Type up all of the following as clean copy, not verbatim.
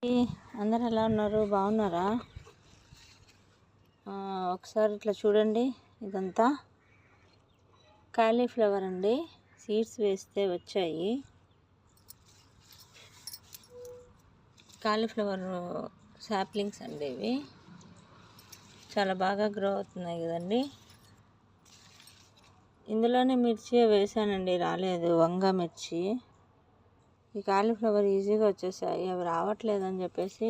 ఈ అందరు ఎలా ఉన్నారు? బాగున్నారా? ఒకసారి ఇట్లా చూడండి. ఇదంతా కాలీఫ్లవర్ అండి. సీడ్స్ వేస్తే వచ్చాయి. కాలీఫ్లవర్ సాప్లింగ్స్ అండి ఇవి. చాలా బాగా గ్రో అవుతున్నాయి కదండి. ఇందులోనే మిర్చి వేసానండి, రాలేదు. వంగ మిర్చి. ఈ కాలీఫ్లవర్ ఈజీగా వచ్చేసాయి. అవి రావట్లేదని చెప్పేసి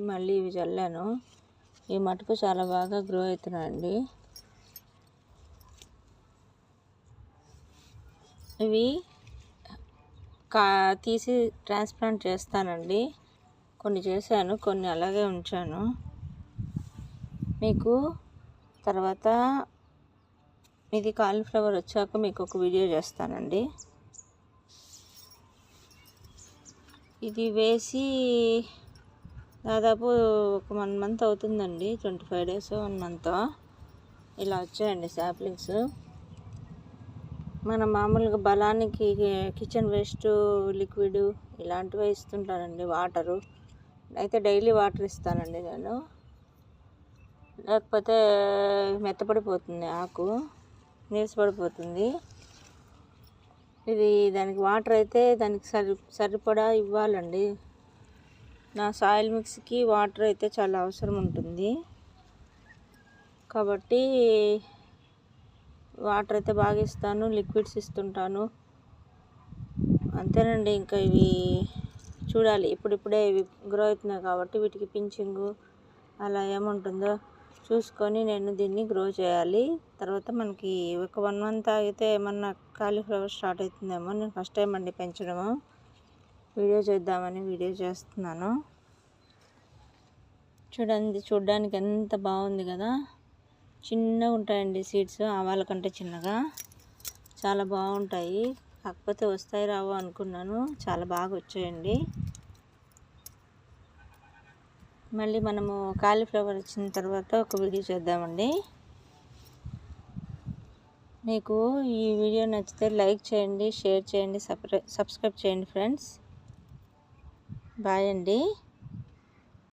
మళ్ళీ ఇవి చల్లాను. ఈ మటుకు చాలా బాగా గ్రో అవుతున్నాయండి. ఇవి తీసి ట్రాన్స్ప్లాంట్ చేస్తానండి. కొన్ని చేశాను, కొన్ని అలాగే ఉంచాను. మీకు తర్వాత ఇది కాలీఫ్లవర్ వచ్చాక మీకు ఒక వీడియో చేస్తానండి. ఇది వేసి దాదాపు ఒక 1 మంత్ అవుతుందండి. 25 days 1 month ఇలా వచ్చాయండి సాప్లింగ్స్. మన మామూలుగా బలానికి కిచెన్ వేస్ట్ లిక్విడ్ ఇలాంటివే ఇస్తుంటానండి. వాటరు అయితే డైలీ వాటర్ ఇస్తానండి నేను, లేకపోతే మెత్తపడిపోతుంది, ఆకు నీరసపడిపోతుంది. ఇది దానికి వాటర్ అయితే దానికి సరిపడా ఇవ్వాలండి. నా సాయిల్ మిక్స్కి వాటర్ అయితే చాలా అవసరం ఉంటుంది కాబట్టి వాటర్ అయితే బాగా ఇస్తాను, లిక్విడ్స్ ఇస్తుంటాను. అంతేనండి. ఇంకా ఇవి చూడాలి, ఇప్పుడిప్పుడే ఇవి గ్రో అవుతున్నాయి కాబట్టి వీటికి పించింగు అలా ఏముంటుందో చూసుకొని నేను దీన్ని గ్రో చేయాలి. తర్వాత మనకి ఒక 1 month ఆగితే ఏమన్నా కాలీఫ్లవర్ స్టార్ట్ అవుతుందేమో. నేను ఫస్ట్ టైం అండి పెంచడము. వీడియో చేద్దామని వీడియో చేస్తున్నాను. చూడండి, చూడ్డానికి ఎంత బాగుంది కదా. చిన్నగా ఉంటాయండి సీడ్స్, ఆవాల కంటే చిన్నగా. చాలా బాగుంటాయి. కాకపోతే వస్తాయి రావు అనుకున్నాను, చాలా బాగా వచ్చాయండి. మళ్ళీ మనము కాలీఫ్లవర్ వచ్చిన తర్వాత ఒక వీడియో చేద్దామండి. మీకు ఈ వీడియో నచ్చితే లైక్ చేయండి, షేర్ చేయండి, సబ్స్క్రైబ్ చేయండి ఫ్రెండ్స్. బాయ్ అండి.